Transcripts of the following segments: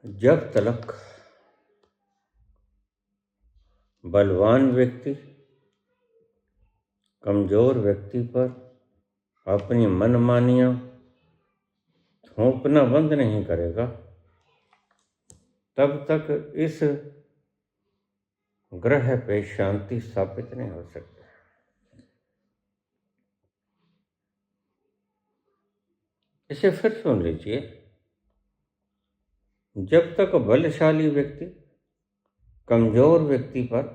जब तक बलवान व्यक्ति कमजोर व्यक्ति पर अपनी मनमानियां थोपना बंद नहीं करेगा, तब तक इस ग्रह पे शांति स्थापित नहीं हो सकती। इसे फिर सुन लीजिए। जब तक बलशाली व्यक्ति कमजोर व्यक्ति पर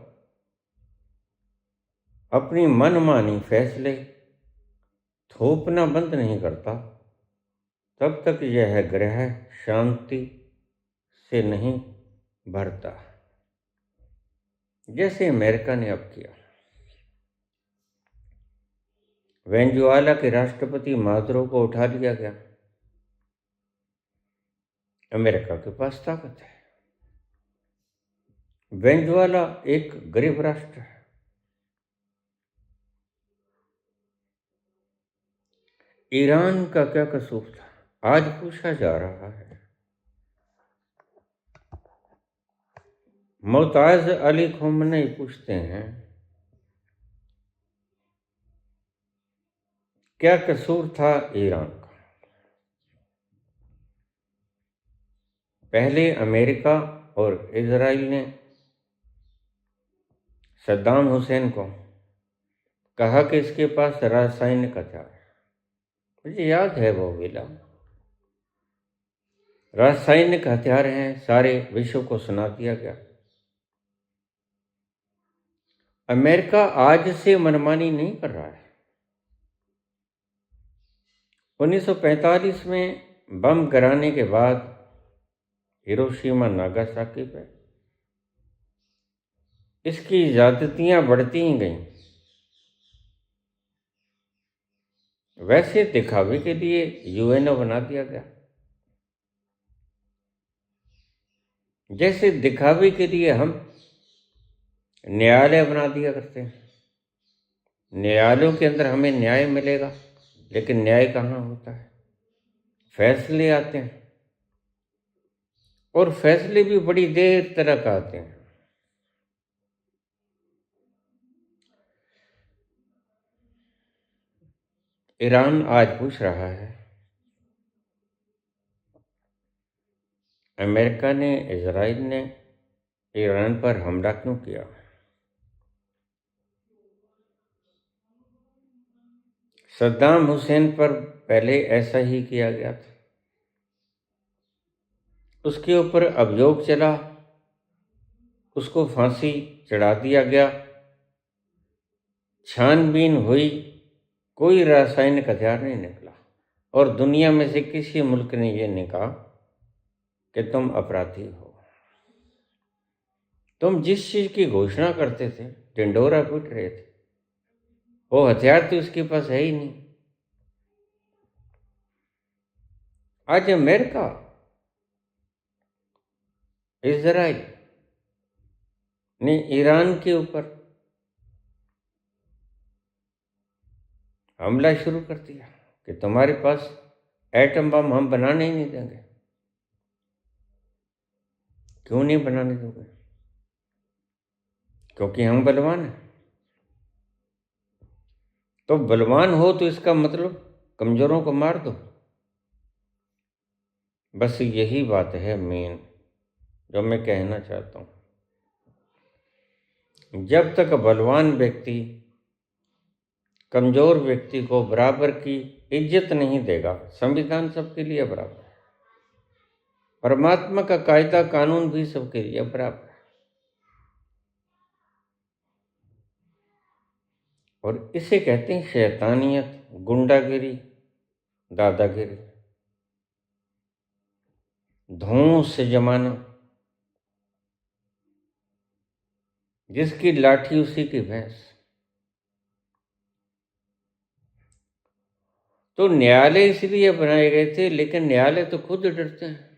अपनी मनमानी फैसले थोपना बंद नहीं करता, तब तक यह ग्रह शांति से नहीं भरता, जैसे अमेरिका ने अब किया। वेनेजुएला के राष्ट्रपति मादुरो को उठा लिया गया। अमेरिका के पास ताकत है। वेनेजुएला एक गरीब राष्ट्र है। ईरान का क्या कसूर था, आज पूछा जा रहा है। मुमताज अली खोमेनी पूछते हैं, क्या कसूर था ईरान का? पहले अमेरिका और इजराइल ने सद्दाम हुसैन को कहा कि इसके पास रासायनिक हथियार है। मुझे याद है वो वेला। रासायनिक हथियार हैं, सारे विश्व को सुना दिया गया। अमेरिका आज से मनमानी नहीं कर रहा है। 1945 में बम गिराने के बाद हिरोशिमा नागासाकी पे इसकी ज्यादतियां बढ़ती ही गईं। वैसे दिखावे के लिए यूएनओ बना दिया गया, जैसे दिखावे के लिए हम न्यायालय बना दिया करते हैं। न्यायालयों के अंदर हमें न्याय मिलेगा, लेकिन न्याय कहाँ होता है? फैसले आते हैं, और फैसले भी बड़ी देर तक आते हैं। ईरान आज पूछ रहा है, अमेरिका ने, इजराइल ने ईरान पर हमला क्यों किया? सद्दाम हुसैन पर पहले ऐसा ही किया गया था। उसके ऊपर अभियोग चला, उसको फांसी चढ़ा दिया गया। छानबीन हुई, कोई रासायनिक हथियार नहीं निकला, और दुनिया में से किसी मुल्क ने यह नहीं कहा कि तुम अपराधी हो। तुम जिस चीज की घोषणा करते थे, ढिंढोरा पीट रहे थे, वो हथियार तो उसके पास है ही नहीं। आज अमेरिका, इजराइल ने ईरान के ऊपर हमला शुरू कर दिया कि तुम्हारे पास एटम बम हम बनाने ही नहीं देंगे। क्यों नहीं बनाने दोगे? क्योंकि हम बलवान हैं। तो बलवान हो तो इसका मतलब कमजोरों को मार दो। बस यही बात है मेन जो मैं कहना चाहता हूं। जब तक बलवान व्यक्ति कमजोर व्यक्ति को बराबर की इज्जत नहीं देगा, संविधान सबके लिए बराबर है, परमात्मा का कायदा कानून भी सबके लिए बराबर है, और इसे कहते हैं शैतानियत, गुंडागिरी, दादागिरी, धौंस जमाना। जिसकी लाठी उसी की भैंस। तो न्यायालय इसलिए बनाए गए थे, लेकिन न्यायालय तो खुद डरते हैं,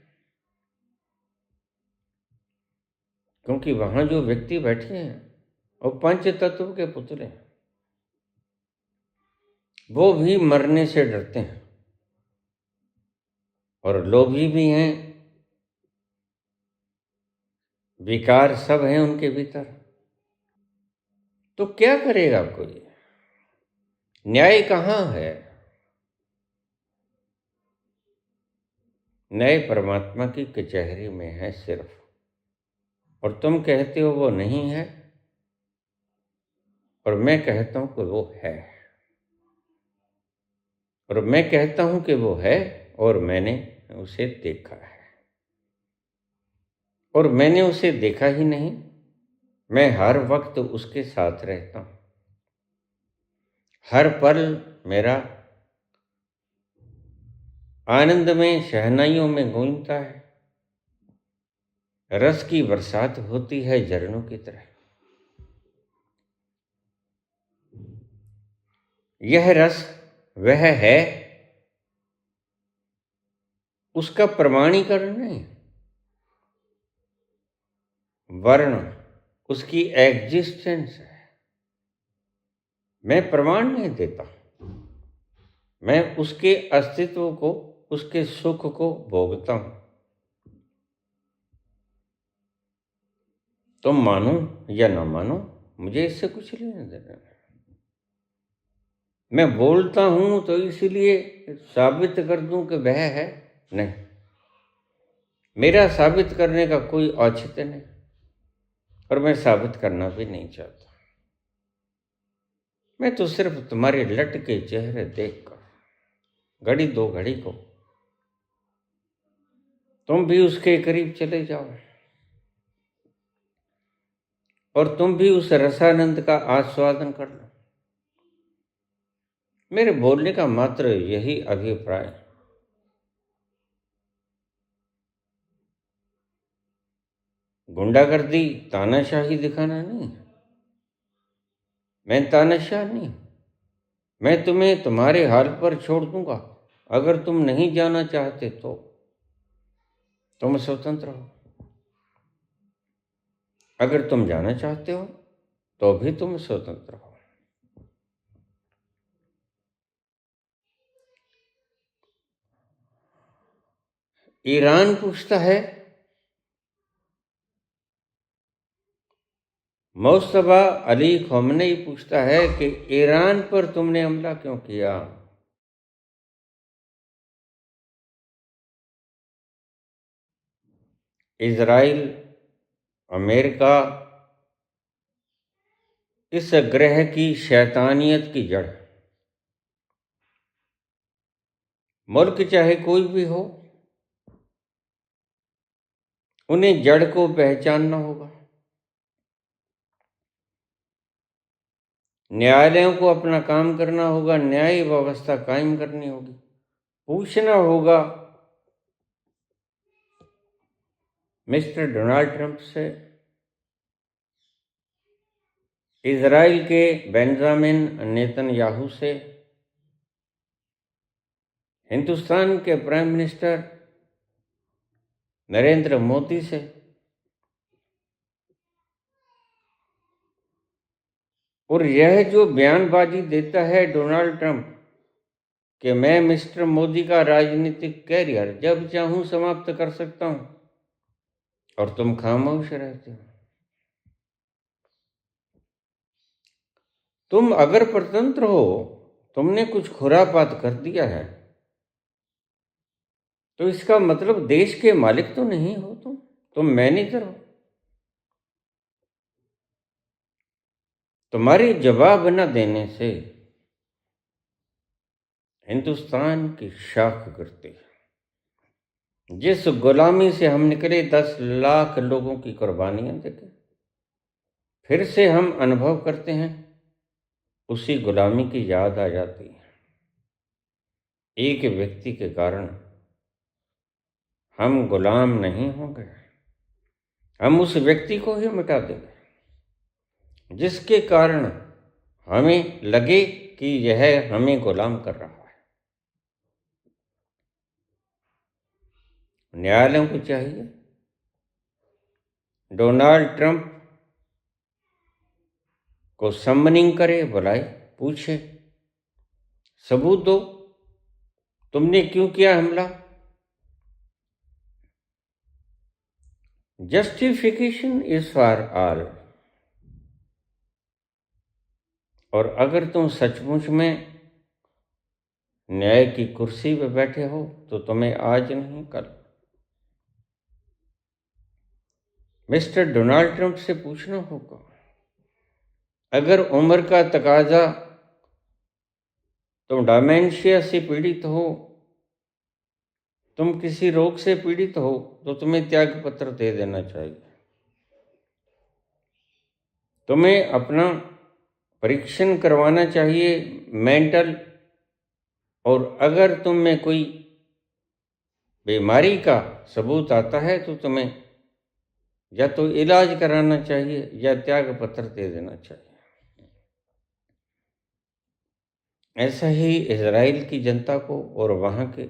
क्योंकि वहां जो व्यक्ति बैठे हैं वो पंच तत्व के पुतले हैं। वो भी मरने से डरते हैं, और लोभी भी हैं, विकार सब हैं उनके भीतर। तो क्या करेगा कोई? न्याय कहाँ है? न्याय परमात्मा की कचहरी में है सिर्फ। और तुम कहते हो वो नहीं है, और मैं कहता हूं कि वो है। और मैं कहता हूं कि वो है, और मैंने उसे देखा है। और मैंने उसे देखा ही नहीं, मैं हर वक्त उसके साथ रहता हूं। हर पल मेरा आनंद में, शहनाइयों में गूंजता है। रस की बरसात होती है झरनों की तरह। यह रस वह है, उसका प्रमाणीकरण नहीं, वर्ण उसकी एग्जिस्टेंस है। मैं प्रमाण नहीं देता, मैं उसके अस्तित्व को, उसके सुख को भोगता हूं। तुम मानो या ना मानो, मुझे इससे कुछ लेना देना नहीं। मैं बोलता हूं तो इसलिए साबित कर दूं कि वह है, नहीं। मेरा साबित करने का कोई औचित्य नहीं, और मैं साबित करना भी नहीं चाहता। मैं तो सिर्फ तुम्हारे लटके चेहरे देखकर घड़ी दो घड़ी को तुम भी उसके करीब चले जाओ, और तुम भी उस रसानंद का आस्वादन कर लो। मेरे बोलने का मात्र यही अभिप्राय है। गुंडागर्दी, तानाशाही दिखाना नहीं। मैं तानाशाह नहीं हूं। मैं तुम्हें तुम्हारे हाल पर छोड़ दूंगा। अगर तुम नहीं जाना चाहते तो तुम स्वतंत्र हो। अगर तुम जाना चाहते हो तो भी तुम स्वतंत्र हो। ईरान पूछता है, मुस्तफा अली ख़ामेनी पूछता है कि ईरान पर तुमने हमला क्यों किया? इजराइल, अमेरिका इस ग्रह की शैतानियत की जड़। मुल्क चाहे कोई भी हो, उन्हें जड़ को पहचानना होगा। न्यायालयों को अपना काम करना होगा, न्याय व्यवस्था कायम करनी होगी। पूछना होगा मिस्टर डोनाल्ड ट्रंप से, इजराइल के बेंजामिन नेतन्याहू से, हिंदुस्तान के प्राइम मिनिस्टर नरेंद्र मोदी से, और यह जो बयानबाजी देता है डोनाल्ड ट्रंप कि मैं मिस्टर मोदी का राजनीतिक कैरियर जब चाहूं समाप्त कर सकता हूं, और तुम खामोश रहते हो। तुम अगर स्वतंत्र हो, तुमने कुछ खुरापात कर दिया है, तो इसका मतलब देश के मालिक तो नहीं हो तुम मैनेजर हो। तुम्हारे जवाब न देने से हिंदुस्तान की शाख गिरती है। जिस गुलामी से हम निकले, 10 लाख लोगों की कुर्बानियां देके फिर से हम अनुभव करते हैं, उसी गुलामी की याद आ जाती है। एक व्यक्ति के कारण हम गुलाम नहीं होंगे, हम उस व्यक्ति को ही मिटा देंगे जिसके कारण हमें लगे कि यह हमें गुलाम कर रहा है। न्यायालयों को चाहिए डोनाल्ड ट्रंप को समनिंग करे, बुलाए, पूछे, सबूत दो, तुमने क्यों किया हमला? Justification is for all. और अगर तुम सचमुच में न्याय की कुर्सी पर बैठे हो तो तुम्हें आज नहीं कल मिस्टर डोनाल्ड ट्रंप से पूछना होगा। अगर उम्र का तकाजा, तुम डायमेंशिया से पीड़ित हो, तुम किसी रोग से पीड़ित हो, तो तुम्हें त्याग पत्र दे देना चाहिए। तुम्हें अपना परीक्षण करवाना चाहिए मेंटल, और अगर तुम में कोई बीमारी का सबूत आता है तो तुम्हें या तो इलाज कराना चाहिए या त्याग पत्र दे देना चाहिए। ऐसा ही इजराइल की जनता को और वहां के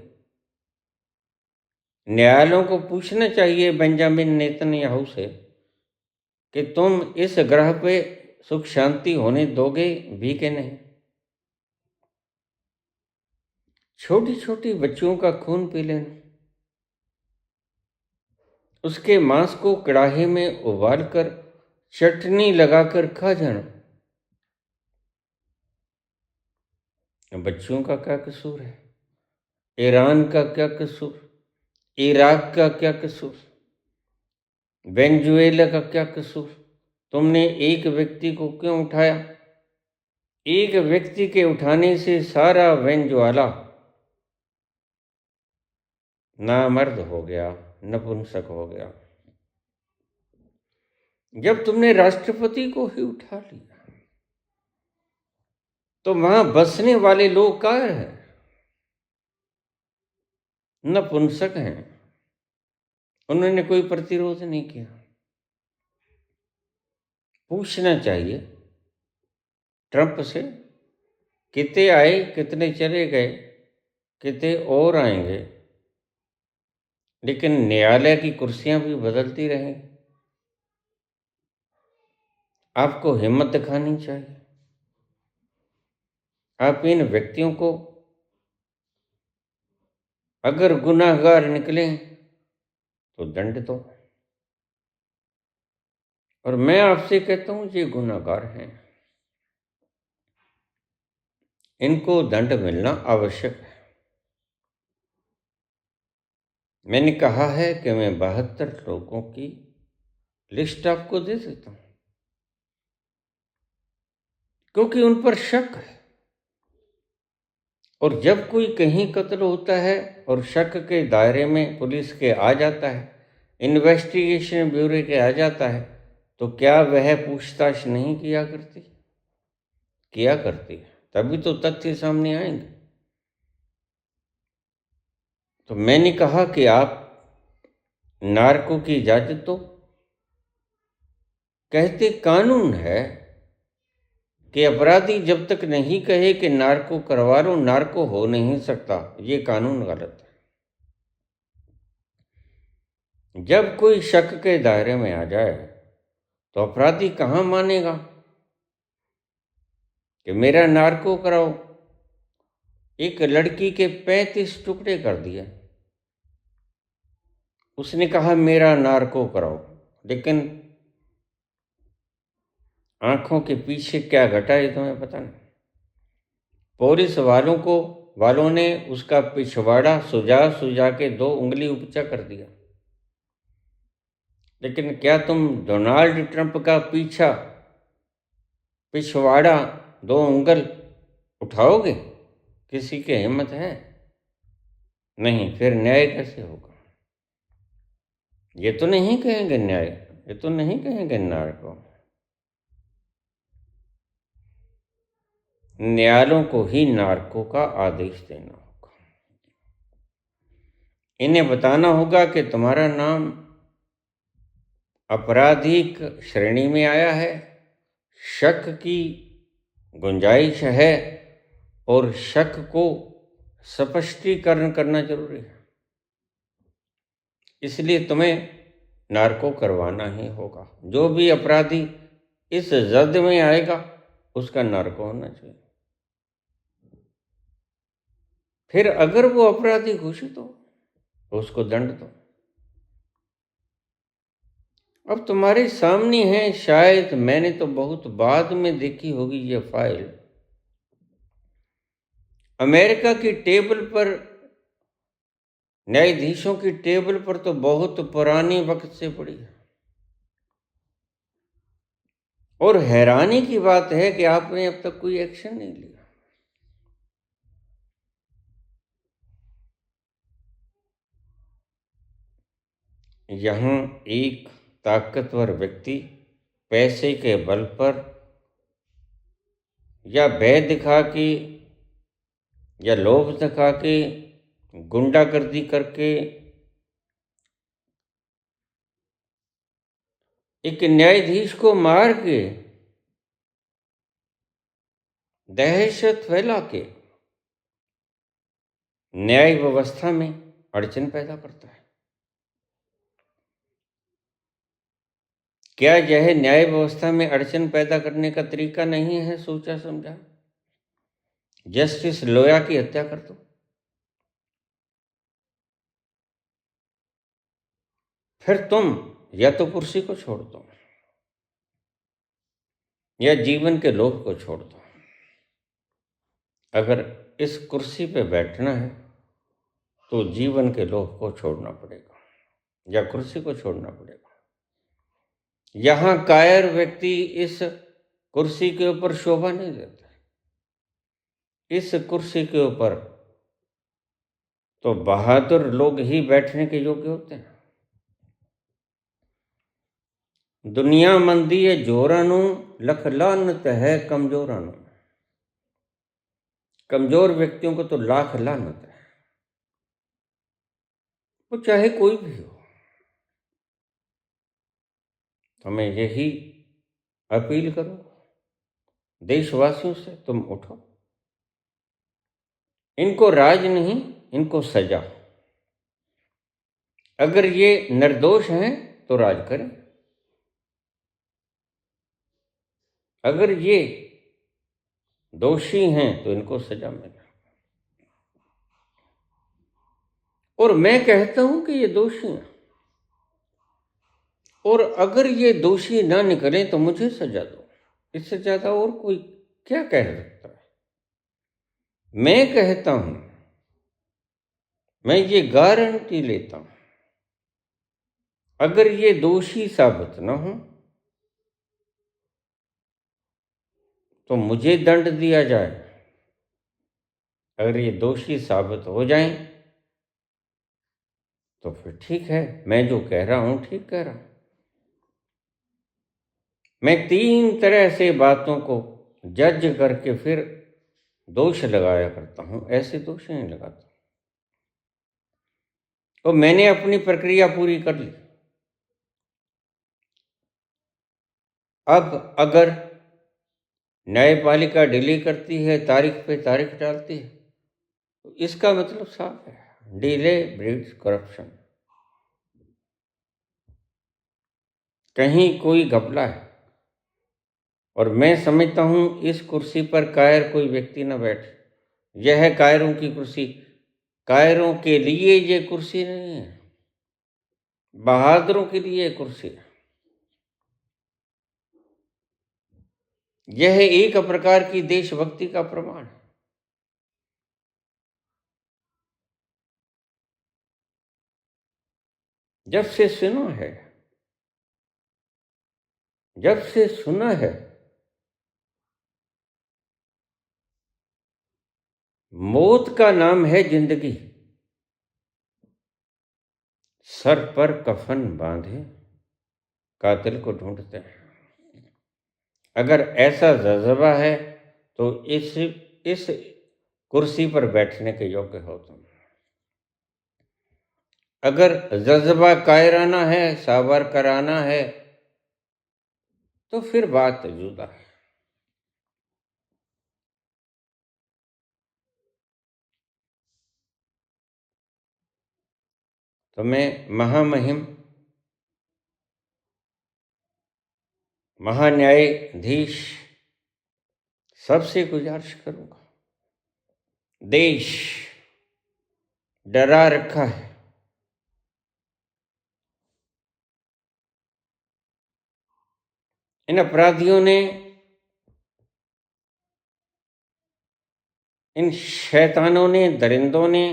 न्यायालयों को पूछना चाहिए बेंजामिन नेतन्याहू से कि तुम इस ग्रह पे सुख शांति होने दोगे भी कि नहीं। छोटी छोटी बच्चियों का खून पी लेना, उसके मांस को कड़ाही में उबालकर चटनी लगाकर खा जाना, बच्चियों का क्या कसूर है? ईरान का क्या कसूर? इराक का क्या कसूर? वेनेजुएला का क्या कसूर? तुमने एक व्यक्ति को क्यों उठाया? एक व्यक्ति के उठाने से सारा वेनेजुएला नामर्द हो गया, नपुंसक हो गया। जब तुमने राष्ट्रपति को ही उठा लिया तो वहां बसने वाले लोग क्या हैं? नपुंसक हैं। उन्होंने कोई प्रतिरोध नहीं किया। पूछना चाहिए ट्रंप से, कितने आए, कितने चले गए, कितने और आएंगे, लेकिन न्यायालय की कुर्सियां भी बदलती रहेंगी। आपको हिम्मत दिखानी चाहिए। आप इन व्यक्तियों को अगर गुनाहगार निकले तो दंड दो। और मैं आपसे कहता हूं ये गुनाहगार हैं, इनको दंड मिलना आवश्यक है। मैंने कहा है कि मैं 72 लोगों की लिस्ट आपको दे देता हूं, क्योंकि उन पर शक है। और जब कोई कहीं कत्ल होता है और शक के दायरे में पुलिस के आ जाता है, इन्वेस्टिगेशन ब्यूरो के आ जाता है, तो क्या वह पूछताछ नहीं किया करती? किया करती है, तभी तो तथ्य सामने आएंगे। तो मैंने कहा कि आप नार्को की इजाजत दो। कहते कानून है कि अपराधी जब तक नहीं कहे कि नार्को करवा लो, नार्को हो नहीं सकता। ये कानून गलत है। जब कोई शक के दायरे में आ जाए तो अपराधी कहाँ मानेगा कि मेरा नार्को कराओ। एक लड़की के 35 टुकड़े कर दिए, उसने कहा मेरा नार्को कराओ, लेकिन आंखों के पीछे क्या घटा ये तुम्हें पता नहीं। पुलिस वालों ने उसका पिछवाड़ा सुजा सुजा के 2 उंगली ऊंचा कर दिया। लेकिन क्या तुम डोनाल्ड ट्रंप का पिछवाड़ा 2 उंगल उठाओगे? किसी की हिम्मत है? नहीं। फिर न्याय कैसे होगा? ये तो नहीं कहेंगे न्याय, ये तो नहीं कहेंगे न्याय को। न्यायालयों को ही नार्को का आदेश देना होगा। इन्हें बताना होगा कि तुम्हारा नाम आपराधिक श्रेणी में आया है, शक की गुंजाइश है, और शक को स्पष्टीकरण करना जरूरी है। इसलिए तुम्हें नार्को करवाना ही होगा। जो भी अपराधी इस जद में आएगा उसका नार्को होना चाहिए। फिर अगर वो अपराधी घोषित हो तो उसको दंड दो। अब तुम्हारे सामने है, शायद मैंने तो बहुत बाद में देखी होगी ये फाइल। अमेरिका की टेबल पर, न्यायाधीशों की टेबल पर तो बहुत पुरानी वक्त से पड़ी है। और हैरानी की बात है कि आपने अब तक कोई एक्शन नहीं लिया। यहां एक ताकतवर व्यक्ति पैसे के बल पर या भय दिखा के या लोभ दिखा के, गुंडागर्दी करके एक न्यायाधीश को मार के, दहशत फैला के न्याय व्यवस्था में अड़चन पैदा करता है। क्या यह न्याय व्यवस्था में अड़चन पैदा करने का तरीका नहीं है? सोचा समझा, जस्टिस लोया की हत्या कर दो, फिर तुम या तो कुर्सी को छोड़ दो या जीवन के लोभ को छोड़ दो। अगर इस कुर्सी पे बैठना है तो जीवन के लोभ को छोड़ना पड़ेगा या कुर्सी को छोड़ना पड़ेगा। यहां कायर व्यक्ति इस कुर्सी के ऊपर शोभा नहीं देता। इस कुर्सी के ऊपर तो बहादुर लोग ही बैठने के योग्य होते हैं। दुनिया मंदी है जोरानू, लख लानत है कमजोरानू। कमजोर व्यक्तियों को तो लाख लानत है, वो चाहे कोई भी हो। तो मैं यही अपील करूं देशवासियों से, तुम उठो। इनको राज नहीं, इनको सजा। अगर ये निर्दोष हैं तो राज करें, अगर ये दोषी हैं तो इनको सजा मिले। और मैं कहता हूं कि ये दोषी हैं, और अगर ये दोषी ना निकले तो मुझे सजा दो। इससे ज्यादा और कोई क्या कह सकता है? मैं कहता हूं, मैं ये गारंटी लेता हूं, अगर ये दोषी साबित ना हो तो मुझे दंड दिया जाए। अगर ये दोषी साबित हो जाएं तो फिर ठीक है, मैं जो कह रहा हूं ठीक कह रहा हूं। मैं 3 तरह से बातों को जज करके फिर दोष लगाया करता हूं, ऐसे दोष नहीं लगाता। तो मैंने अपनी प्रक्रिया पूरी कर ली। अब अगर न्यायपालिका डिले करती है, तारीख पे तारीख डालती है, तो इसका मतलब साफ है, डिले ब्रीड्स करप्शन। कहीं कोई घपला है। और मैं समझता हूं इस कुर्सी पर कायर कोई व्यक्ति न बैठे। यह है कायरों की कुर्सी। कायरों के लिए ये कुर्सी नहीं है, बहादुरों के लिए कुर्सी है। यह एक प्रकार की देशभक्ति का प्रमाण है। जब से सुना है, जब से सुना है, मौत का नाम है जिंदगी। सर पर कफन बांधे कातिल को ढूंढते हैं। अगर ऐसा जज्बा है तो इस कुर्सी पर बैठने के योग्य हो तुम। अगर जज्बा कायराना है, साबर कराना है, तो फिर बात जुदा है। तो मैं महामहिम महान्यायाधीश सबसे गुजारिश करूंगा, देश डरा रखा है, इन अपराधियों ने, इन शैतानों ने, दरिंदों ने,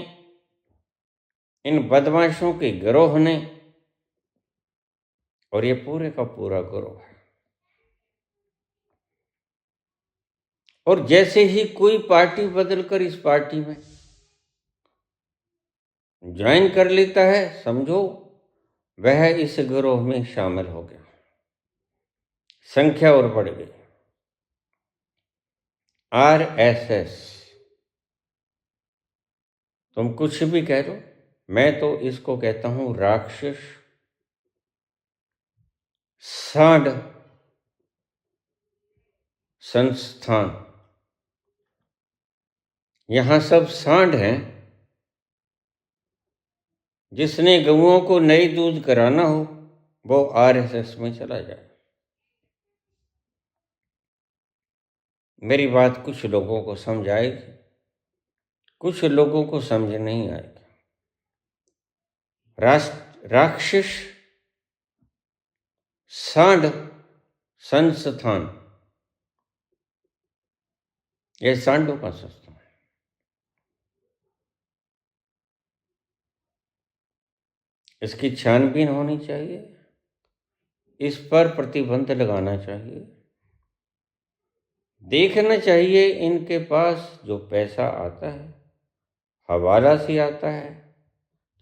इन बदमाशों के गिरोह ने, और ये पूरे का पूरा गिरोह है, और जैसे ही कोई पार्टी बदलकर इस पार्टी में ज्वाइन कर लेता है, समझो वह इस गिरोह में शामिल हो गया, संख्या और बढ़ गई। आरएसएस, तुम कुछ भी कह लो, मैं तो इसको कहता हूं राक्षस सांड संस्थान। यहां सब सांड हैं। जिसने गऊओं को नई दूध कराना हो वो आरएसएस में चला जाए। मेरी बात कुछ लोगों को समझ आएगी, कुछ लोगों को समझ नहीं आएगी। राक्षस सांड संस्थान, यह सांडों का संस्थान है। इसकी छानबीन होनी चाहिए, इस पर प्रतिबंध लगाना चाहिए। देखना चाहिए इनके पास जो पैसा आता है हवाला से आता है,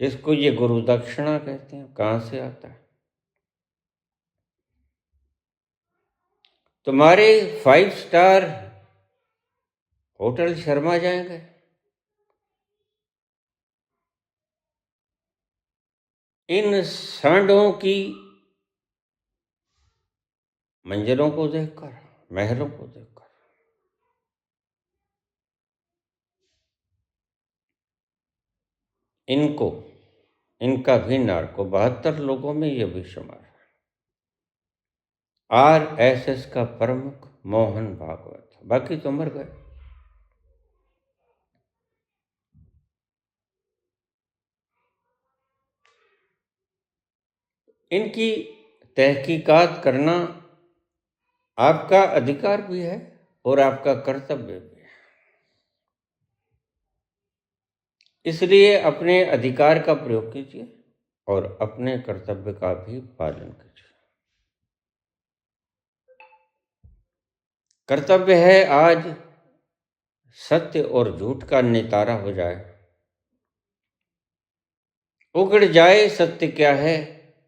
जिसको ये गुरु दक्षिणा कहते हैं, कहाँ से आता है। तुम्हारे 5 स्टार होटल शर्मा जाएंगे, इन सांडों की मंजिलों को देखकर, महलों को देखकर। इनको, इनका भी नार्को 72 लोगों में यह भी शुमार है। आरएसएस का प्रमुख मोहन भागवत, बाकी तो मर गए। इनकी तहकीकात करना आपका अधिकार भी है और आपका कर्तव्य भी है। इसलिए अपने अधिकार का प्रयोग कीजिए और अपने कर्तव्य का भी पालन कीजिए। कर्तव्य है आज सत्य और झूठ का नितारा हो जाए, उगड़ जाए सत्य क्या है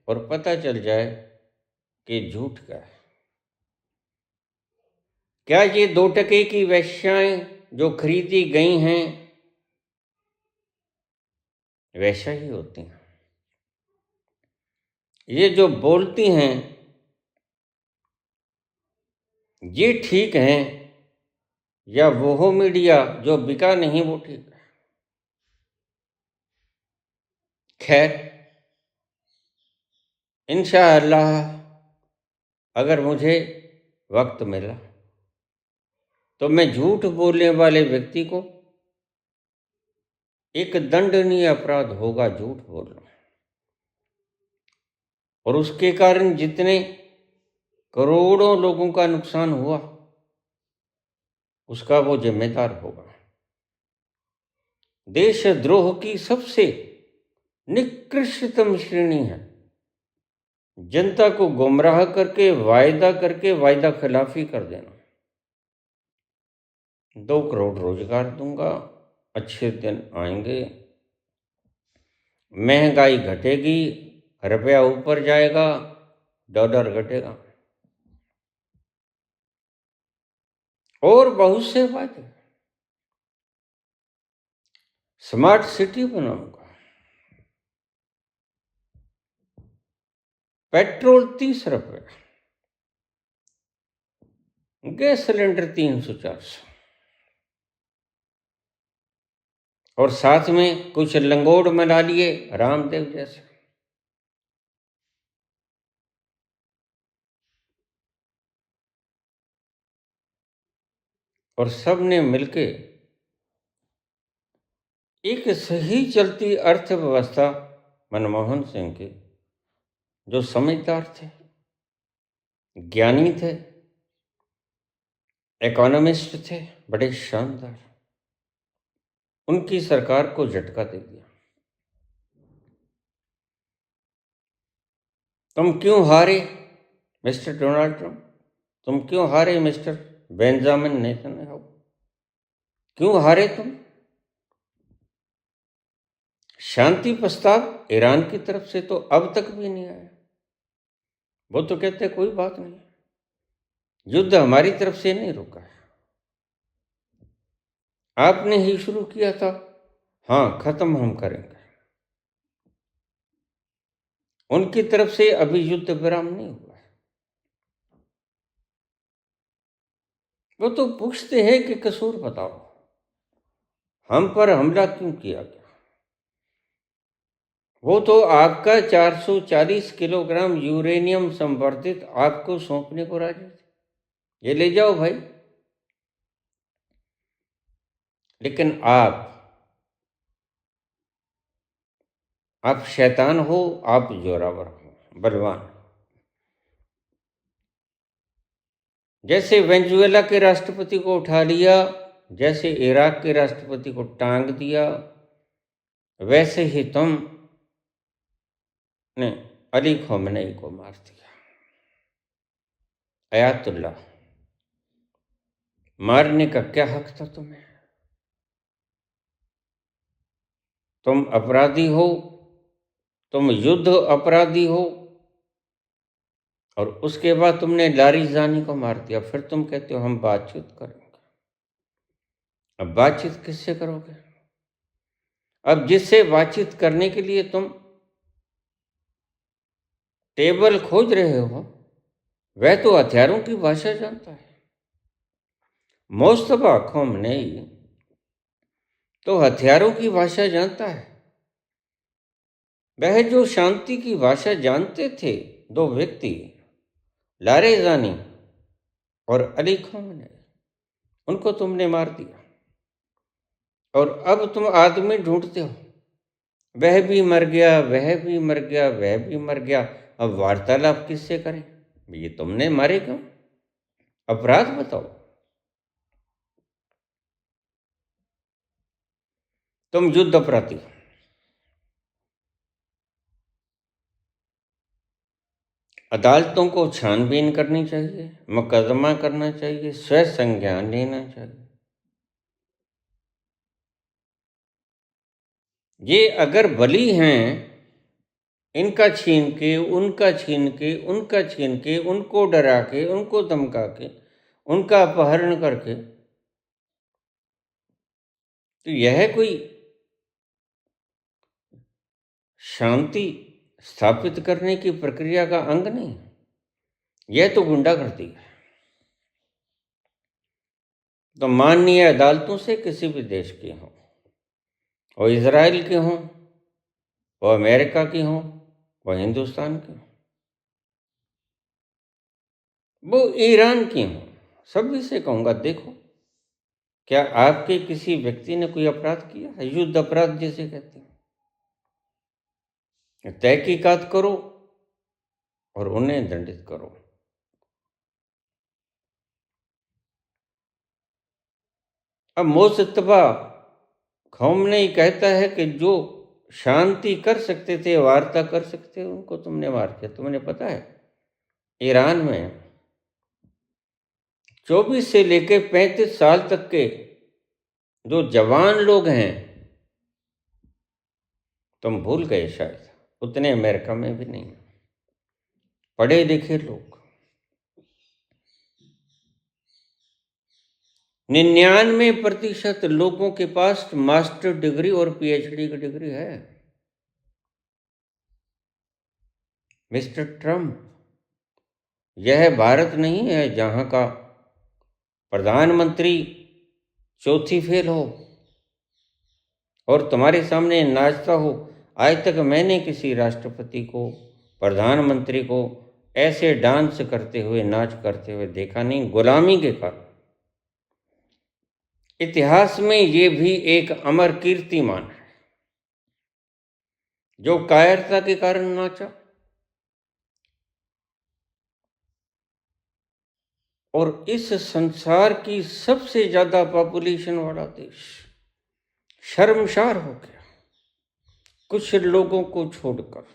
और पता चल जाए कि झूठ क्या है। क्या ये 2 टके की वेश्याएं जो खरीदी गई हैं वैसा ही होती हैं? ये जो बोलती हैं ये ठीक हैं, या वो मीडिया जो बिका नहीं वो ठीक है? खैर, इंशाअल्लाह अगर मुझे वक्त मिला तो मैं झूठ बोलने वाले व्यक्ति को, एक दंडनीय अपराध होगा झूठ बोलना, और उसके कारण जितने करोड़ों लोगों का नुकसान हुआ उसका वो जिम्मेदार होगा। देशद्रोह की सबसे निकृष्टतम श्रेणी है जनता को गुमराह करके वायदा खिलाफी कर देना। 2 करोड़ रोजगार दूंगा, अच्छे दिन आएंगे, महंगाई घटेगी, रुपया ऊपर जाएगा, डॉलर घटेगा, और बहुत से वादे। स्मार्ट सिटी बनाऊंगा, पेट्रोल 30 रुपये, गैस सिलेंडर 300-400, और साथ में कुछ लंगोट बना लिए रामदेव जैसे। और सब ने मिलके एक सही चलती अर्थव्यवस्था, मनमोहन सिंह के जो समझदार थे, ज्ञानी थे, इकोनॉमिस्ट थे, बड़े शानदार। उनकी सरकार को झटका दे दिया। तुम क्यों हारे मिस्टर डोनाल्ड ट्रंप? तुम क्यों हारे मिस्टर बेंजामिन नेतन्याहू? क्यों हारे तुम? शांति प्रस्ताव ईरान की तरफ से तो अब तक भी नहीं आया। वो तो कहते कोई बात नहीं, युद्ध हमारी तरफ से नहीं रुका है, आपने ही शुरू किया था, हाँ खत्म हम करेंगे। उनकी तरफ से अभी युद्ध विराम नहीं हुआ है। वो तो पूछते हैं कि कसूर बताओ, हम पर हमला क्यों किया गया? वो तो आपका 440 किलोग्राम यूरेनियम संवर्धित आपको सौंपने को राजी थे, ये ले जाओ भाई। लेकिन आप शैतान हो, आप जोरावर हो, बलवान। जैसे वेनेजुएला के राष्ट्रपति को उठा लिया, जैसे इराक के राष्ट्रपति को टांग दिया, वैसे ही तुम ने अली ख़ामेनी को मार दिया। अयातुल्लाह, मारने का क्या हक था तुम्हें? तुम अपराधी हो, तुम युद्ध अपराधी हो, और उसके बाद तुमने लारिजानी को मार दिया। फिर तुम कहते हो हम बातचीत करेंगे। अब बातचीत किससे करोगे? अब जिससे बातचीत करने के लिए तुम टेबल खोज रहे हो, वह तो हथियारों की भाषा जानता है। मुस्तफा ख़ामेनी तो हथियारों की भाषा जानता है। वह जो शांति की भाषा जानते थे, दो व्यक्ति, लारिजानी और अली ख़ामेनी, उनको तुमने मार दिया। और अब तुम आदमी ढूंढते हो, वह भी मर गया, वह भी मर गया, वह भी मर गया। अब वार्तालाप किससे करें? ये तुमने मारे क्यों? अपराध बताओ। तुम युद्ध अपराधी हो। अदालतों को छानबीन करनी चाहिए, मुकदमा करना चाहिए, स्वयं संज्ञान लेना चाहिए। ये अगर बली हैं, इनका छीन के, उनका छीन के, उनका छीन के, उनको डरा के, उनको धमका के, उनका अपहरण करके, तो यह कोई शांति स्थापित करने की प्रक्रिया का अंग नहीं, यह तो गुंडागर्दी है। तो माननीय अदालतों से किसी भी देश की हों, वो इजराइल के हों, वो अमेरिका की हों, वो हिंदुस्तान की हों, वो ईरान की हों, सभी से कहूँगा, देखो क्या आपके किसी व्यक्ति ने कोई अपराध किया है? युद्ध अपराध जिसे कहते हैं, तहकीकात करो और उन्हें दंडित करो। अब मुस्तफा ख़ामेनी कहता है कि जो शांति कर सकते थे, वार्ता कर सकते, उनको तुमने मार दिया। तुमने पता है ईरान में 24 से लेकर 35 साल तक के जो जवान लोग हैं, तुम भूल गए शायद, उतने अमेरिका में भी नहीं, पढ़े लिखे लोग, 99% लोगों के पास मास्टर डिग्री और पीएचडी की डिग्री है। मिस्टर ट्रंप, यह भारत नहीं है जहां का प्रधानमंत्री चौथी फेल हो और तुम्हारे सामने नाचता हो। आज तक मैंने किसी राष्ट्रपति को, प्रधानमंत्री को ऐसे डांस करते हुए, नाच करते हुए देखा नहीं, गुलामी के कारण। इतिहास में ये भी एक अमर कीर्तिमान है, जो कायरता के कारण नाचा। और इस संसार की सबसे ज्यादा पॉपुलेशन वाला देश शर्मसार हो गया कुछ लोगों को छोड़कर,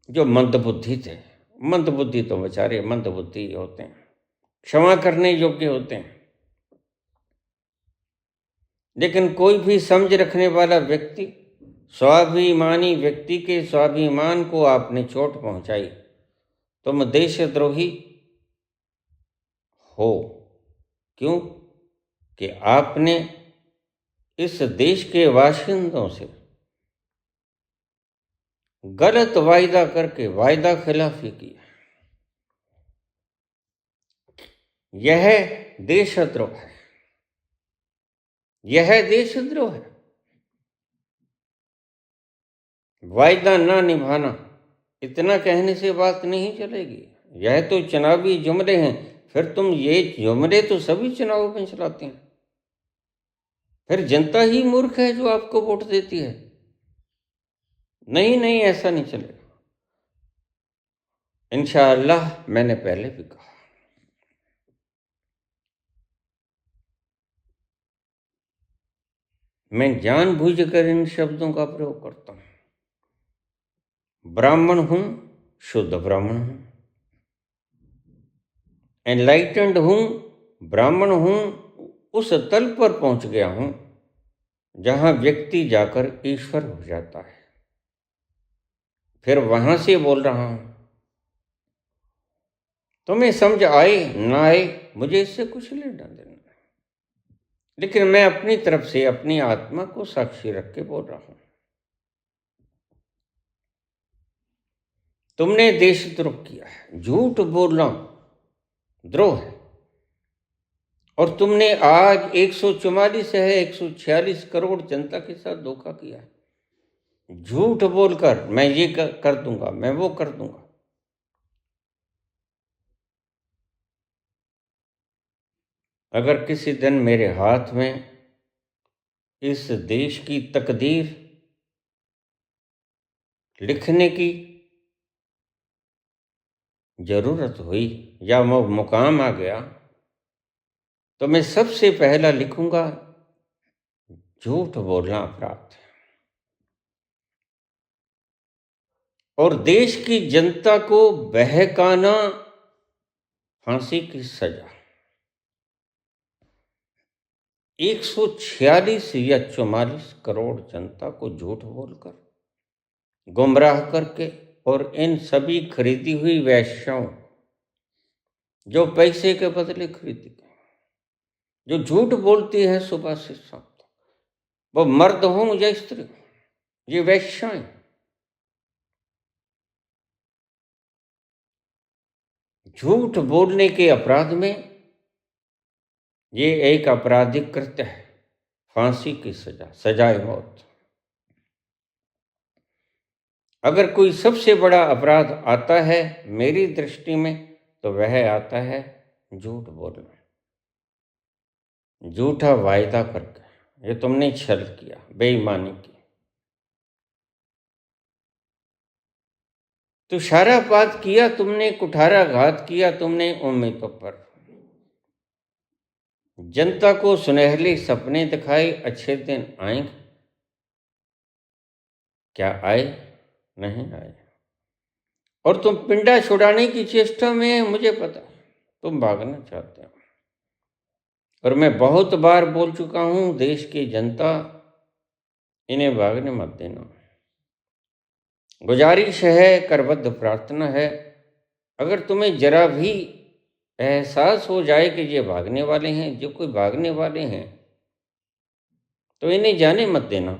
जो मंदबुद्धि थे। मंदबुद्धि तो बेचारे मंदबुद्धि होते हैं, क्षमा करने योग्य होते हैं, लेकिन कोई भी समझ रखने वाला व्यक्ति, स्वाभिमानी व्यक्ति के स्वाभिमान को आपने चोट पहुंचाई, तुम देशद्रोही हो। क्यों? कि आपने इस देश के बाशिंदों से गलत वायदा करके वायदा खिलाफी की। यह देशद्रोह है, यह देशद्रोह है। वायदा ना निभाना, इतना कहने से बात नहीं चलेगी। यह तो चुनावी जुमले हैं, फिर तुम ये जुमले तो सभी चुनावों में चलाते हैं। फिर जनता ही मूर्ख है जो आपको वोट देती है। नहीं नहीं, ऐसा नहीं चलेगा। इंशाअल्लाह, मैंने पहले भी कहा, मैं जानबूझकर इन शब्दों का प्रयोग करता हूं। ब्राह्मण हूं, शुद्ध ब्राह्मण हूं, एनलाइटेंड हूं, ब्राह्मण हूं, उस तल पर पहुंच गया हूं जहां व्यक्ति जाकर ईश्वर हो जाता है। फिर वहां से बोल रहा हूं। तुम्हें समझ आए ना आए, मुझे इससे कुछ लेना देना, लेकिन मैं अपनी तरफ से अपनी आत्मा को साक्षी रख के बोल रहा हूं। तुमने देशद्रोह किया है, झूठ बोलना द्रोह है। और तुमने आज 144 है 146 करोड़ जनता के साथ धोखा किया है, झूठ बोलकर मैं ये कर दूंगा, मैं वो कर दूंगा। अगर किसी दिन मेरे हाथ में इस देश की तकदीर लिखने की जरूरत हुई या वो मुकाम आ गया, तो मैं सबसे पहला लिखूंगा, झूठ बोलना अपराध है। और देश की जनता को बहकाना फांसी की सजा। 146 या 44 करोड़ जनता को झूठ बोलकर, गुमराह करके, और इन सभी खरीदी हुई वैश्याओं, जो पैसे के बदले खरीदी गई, जो झूठ बोलती है सुबह से शाम तक, वो मर्द हो या स्त्री, ये वैश्याएं, झूठ बोलने के अपराध में ये एक आपराधिक कृत्य है, फांसी की सजा, सजाए मौत। अगर कोई सबसे बड़ा अपराध आता है मेरी दृष्टि में, तो वह आता है झूठ बोलना, झूठा वायदा करके। ये तुमने छल किया, बेईमानी की, तुषारापात किया तुमने, कुठाराघात किया तुमने उम्मीदों पर। जनता को सुनहले सपने दिखाए, अच्छे दिन आएंगे, क्या आए? नहीं आए। और तुम पिंडा छुड़ाने की चेष्टा में, मुझे पता तुम भागना चाहते हो। और मैं बहुत बार बोल चुका हूं, देश की जनता, इन्हें भागने मत देना। गुजारिश है, करबद्ध प्रार्थना है, अगर तुम्हें जरा भी एहसास हो जाए कि ये भागने वाले हैं, जो कोई भागने वाले हैं, तो इन्हें जाने मत देना,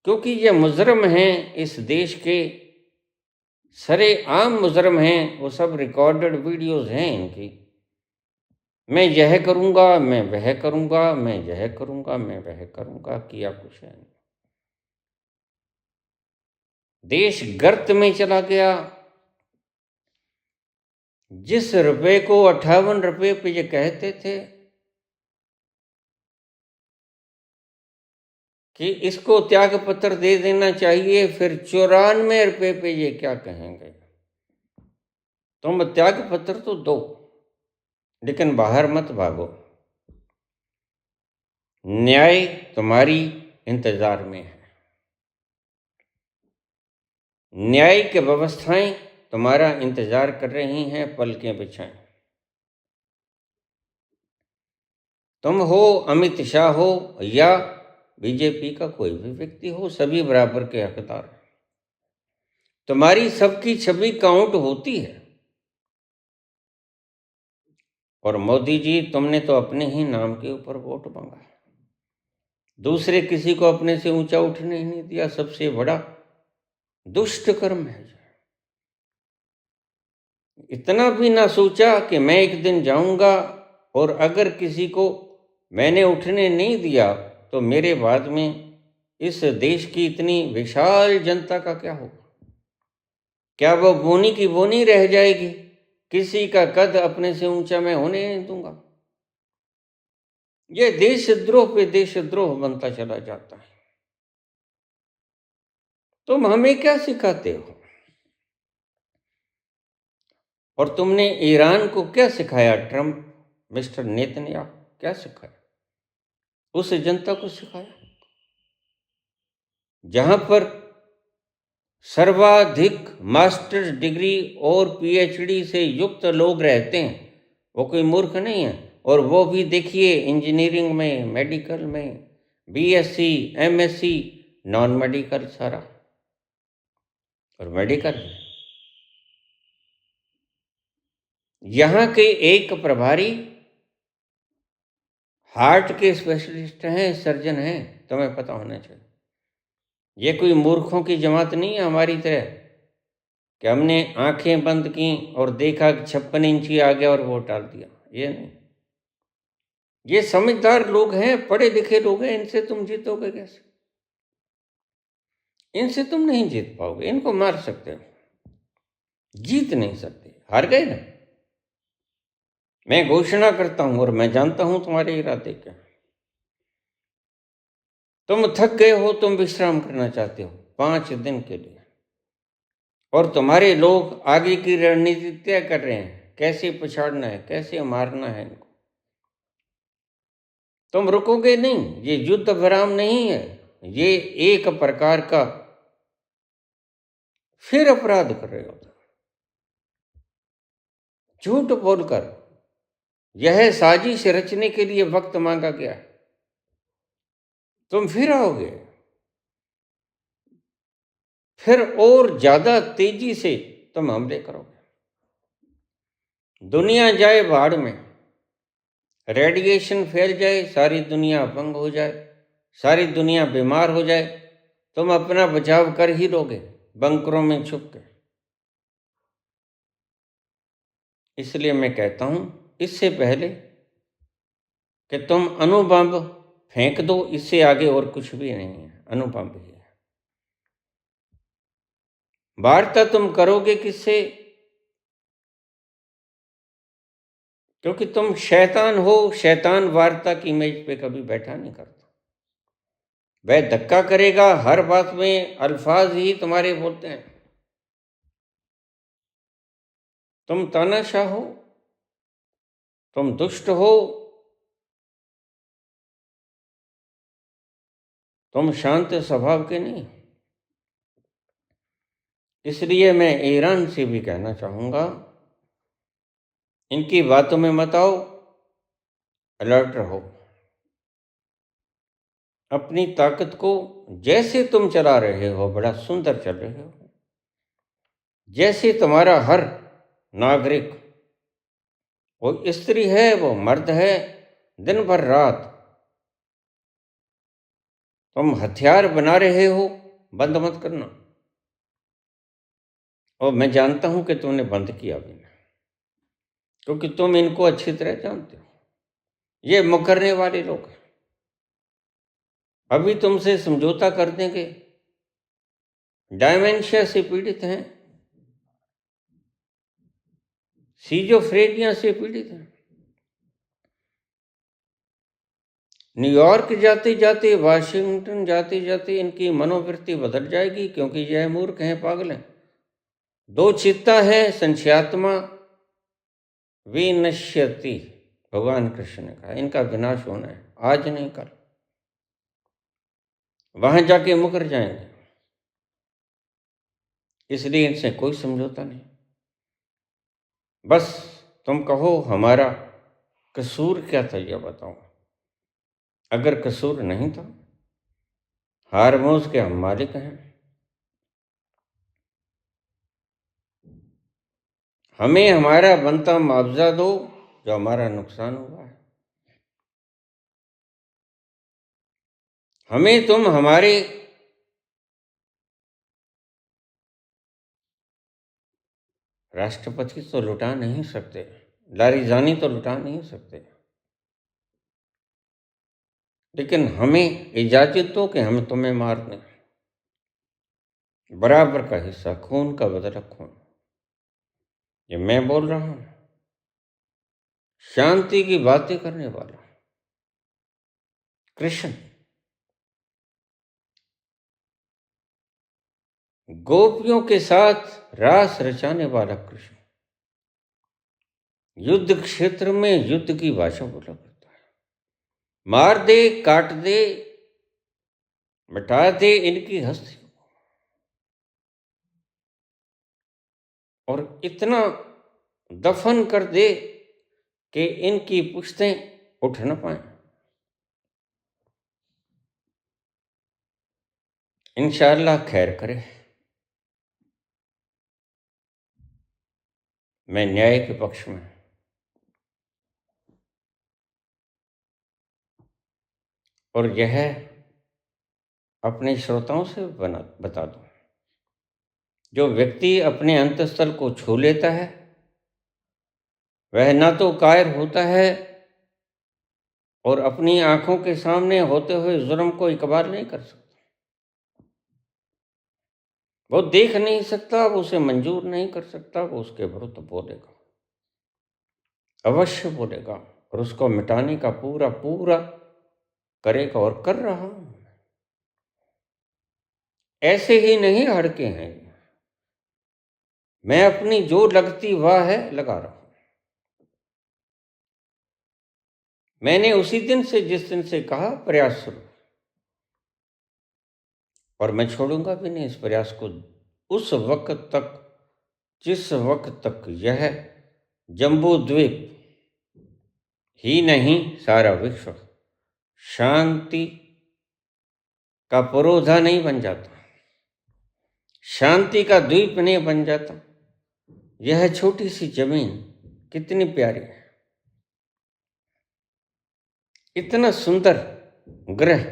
क्योंकि ये मुजरम हैं, इस देश के सरे आम मुजरम हैं। वो सब रिकॉर्डेड वीडियोस हैं इनकी। मैं यह करूंगा, मैं वह करूंगा, मैं यह करूंगा, मैं वह करूंगा, किया कुछ है नहीं। देश गर्त में चला गया। जिस रुपए को 58 रुपए पे ये कहते थे कि इसको त्याग पत्र दे देना चाहिए, फिर 94 रुपए पे ये क्या कहेंगे? तुम त्याग पत्र तो दो, लेकिन बाहर मत भागो। न्याय तुम्हारी इंतजार में है। न्याय की व्यवस्थाएं तुम्हारा इंतजार कर रही हैं पलकें बिछाएं। तुम हो, अमित शाह हो या बीजेपी का कोई भी व्यक्ति हो, सभी बराबर के हकदार हैं। तुम्हारी सबकी छवि काउंट होती है। और मोदी जी, तुमने तो अपने ही नाम के ऊपर वोट मांगा, दूसरे किसी को अपने से ऊंचा उठने ही नहीं दिया। सबसे बड़ा दुष्ट कर्म है। इतना भी ना सोचा कि मैं एक दिन जाऊंगा और अगर किसी को मैंने उठने नहीं दिया तो मेरे बाद में इस देश की इतनी विशाल जनता का क्या होगा? क्या वो बोनी की बोनी रह जाएगी? किसी का कद अपने से ऊंचा मैं होने नहीं दूंगा। ये देशद्रोह पे देशद्रोह बनता चला जाता है। तुम हमें क्या सिखाते हो? और तुमने ईरान को क्या सिखाया? ट्रंप, मिस्टर नेतन्याहू, क्या सिखाया? उस जनता को सिखाया जहां पर सर्वाधिक मास्टर्स डिग्री और पीएचडी से युक्त लोग रहते हैं। वो कोई मूर्ख नहीं है। और वो भी देखिए, इंजीनियरिंग में, मेडिकल में, बीएससी, एमएससी, नॉन मेडिकल सारा, और मेडिकल। यहाँ के एक प्रभारी हार्ट के स्पेशलिस्ट हैं, सर्जन हैं, तुम्हें पता होना चाहिए। ये कोई मूर्खों की जमात नहीं है हमारी तरह कि हमने आंखें बंद की और देखा 56 इंची आ गया और वोट डाल दिया। ये नहीं, ये समझदार लोग हैं, पढ़े लिखे लोग हैं। इनसे तुम जीतोगे कैसे? इनसे तुम नहीं जीत पाओगे। इनको मार सकते हो, जीत नहीं सकते। हार गए ना। मैं घोषणा करता हूं और मैं जानता हूं तुम्हारे इरादे क्या। तुम थक गए हो, तुम विश्राम करना चाहते हो 5 दिन के लिए, और तुम्हारे लोग आगे की रणनीति तय कर रहे हैं, कैसे पछाड़ना है, कैसे मारना है इनको। तुम रुकोगे नहीं। ये युद्ध विराम नहीं है, ये एक प्रकार का फिर अपराध कर रहे हो। झूठ बोलकर यह साजिश रचने के लिए वक्त मांगा गया। तुम फिर आओगे, फिर और ज्यादा तेजी से तुम हमले करोगे। दुनिया जाए भाड़ में, रेडिएशन फैल जाए, सारी दुनिया अपंग हो जाए, सारी दुनिया बीमार हो जाए, तुम अपना बचाव कर ही लोगे बंकरों में छुप के। इसलिए मैं कहता हूं, इससे पहले कि तुम अणुबम फेंक दो, इससे आगे और कुछ भी नहीं है। अणुबम ही है। वार्ता तुम करोगे किससे? क्योंकि तुम शैतान हो। शैतान वार्ता की मेज पे कभी बैठा नहीं करता। वह धक्का करेगा, हर बात में अल्फाज ही तुम्हारे बोलते हैं। तुम तानाशाह हो, तुम दुष्ट हो, तुम शांत स्वभाव के नहीं। इसलिए मैं ईरान से भी कहना चाहूंगा, इनकी बातों में मत आओ, अलर्ट रहो। अपनी ताकत को जैसे तुम चला रहे हो, बड़ा सुंदर चल रहे हो। जैसे तुम्हारा हर नागरिक, वो स्त्री है, वो मर्द है, दिन भर रात तुम हथियार बना रहे हो, बंद मत करना। और मैं जानता हूं कि तुमने बंद किया भी नहीं, क्योंकि तुम इनको अच्छी तरह जानते हो। ये मुकरने वाले लोग हैं। अभी तुमसे समझौता कर देंगे। डायमेंशिया से पीड़ित हैं, सीजोफ्रेनिया से पीड़ित हैं। न्यूयॉर्क जाते जाते, वाशिंगटन जाते जाते इनकी मनोवृत्ति बदल जाएगी, क्योंकि यह मूर्ख हैं, पागल हैं। दो चित्ता है संशयात्मा विनश्यति, भगवान कृष्ण ने कहा इनका विनाश होना है, आज नहीं कल, वहां जाके मुकर जाएंगे, इसलिए इनसे कोई समझौता नहीं। बस तुम कहो हमारा कसूर क्या था यह बताओ। अगर कसूर नहीं था, हार मौज के हम मालिक हैं, हमें हमारा बनता मुआवजा दो जो हमारा नुकसान हुआ है, हमें तुम हमारे राष्ट्रपति तो लुटा नहीं सकते, लारी जानी तो लुटा नहीं सकते, लेकिन हमें इजाजत दो कि हम तुम्हें मार दें। बराबर का हिस्सा, खून का बदला खून। ये मैं बोल रहा हूं, शांति की बातें करने वाला कृष्ण, गोपियों के साथ रास रचाने वाला कृष्ण, युद्ध क्षेत्र में युद्ध की भाषा बोला करता है। मार दे, काट दे, मिटा दे इनकी हस्ती, और इतना दफन कर दे कि इनकी पुश्तें उठ न पाए। इंशाअल्लाह खैर करे। मैं न्याय के पक्ष में, और यह अपने श्रोताओं से बता दूं, जो व्यक्ति अपने अंतःस्थल को छू लेता है वह ना तो कायर होता है और अपनी आंखों के सामने होते हुए जुर्म को इकबाल नहीं कर सकता। वो देख नहीं सकता, वो उसे मंजूर नहीं कर सकता, वो उसके विरुद्ध बोलेगा, अवश्य बोलेगा, और उसको मिटाने का पूरा पूरा करेगा, और कर रहा हूं। ऐसे ही नहीं हड़के हैं, मैं अपनी जो लगती वाह है लगा रहा हूं। मैंने उसी दिन से, जिस दिन से कहा प्रयास शुरू, और मैं छोड़ूंगा भी नहीं इस प्रयास को उस वक्त तक जिस वक्त तक यह जम्बू द्वीप ही नहीं सारा विश्व शांति का परोधा नहीं बन जाता, शांति का द्वीप नहीं बन जाता। यह छोटी सी जमीन कितनी प्यारी है, इतना सुंदर ग्रह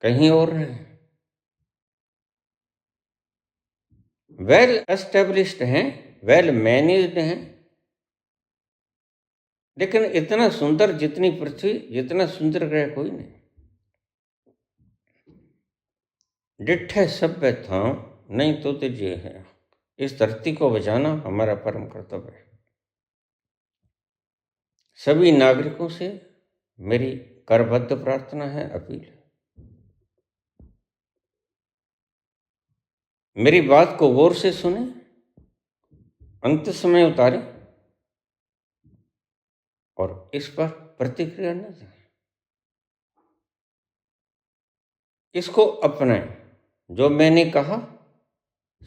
कहीं और नहीं। वेल एस्टेब्लिश्ड हैं, वेल मैनेज्ड हैं, लेकिन इतना सुंदर जितनी पृथ्वी, जितना सुंदर ग्रह कोई नहीं। डिठे सभ्य था नहीं तो तुझे है, इस धरती को बचाना हमारा परम कर्तव्य है। सभी नागरिकों से मेरी करबद्ध प्रार्थना है, अपील है, मेरी बात को गौर से सुने, अंत समय उतारे, और इस पर प्रतिक्रिया न दें, इसको अपनाएं। जो मैंने कहा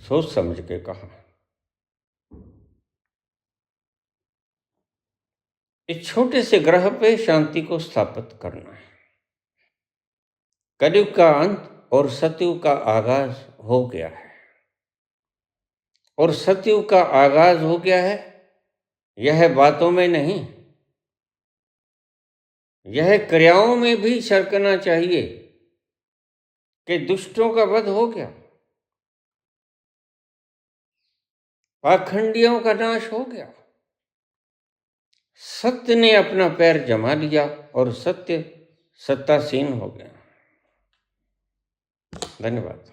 सोच समझ के कहा। इस छोटे से ग्रह पे शांति को स्थापित करना है। कलयुग का अंत और सतयुग का आगाज हो गया है, और सतयुग का आगाज हो गया है, यह बातों में नहीं, यह क्रियाओं में भी छलकना चाहिए कि दुष्टों का वध हो गया, पाखंडियों का नाश हो गया, सत्य ने अपना पैर जमा लिया और सत्य सत्तासीन हो गया। धन्यवाद।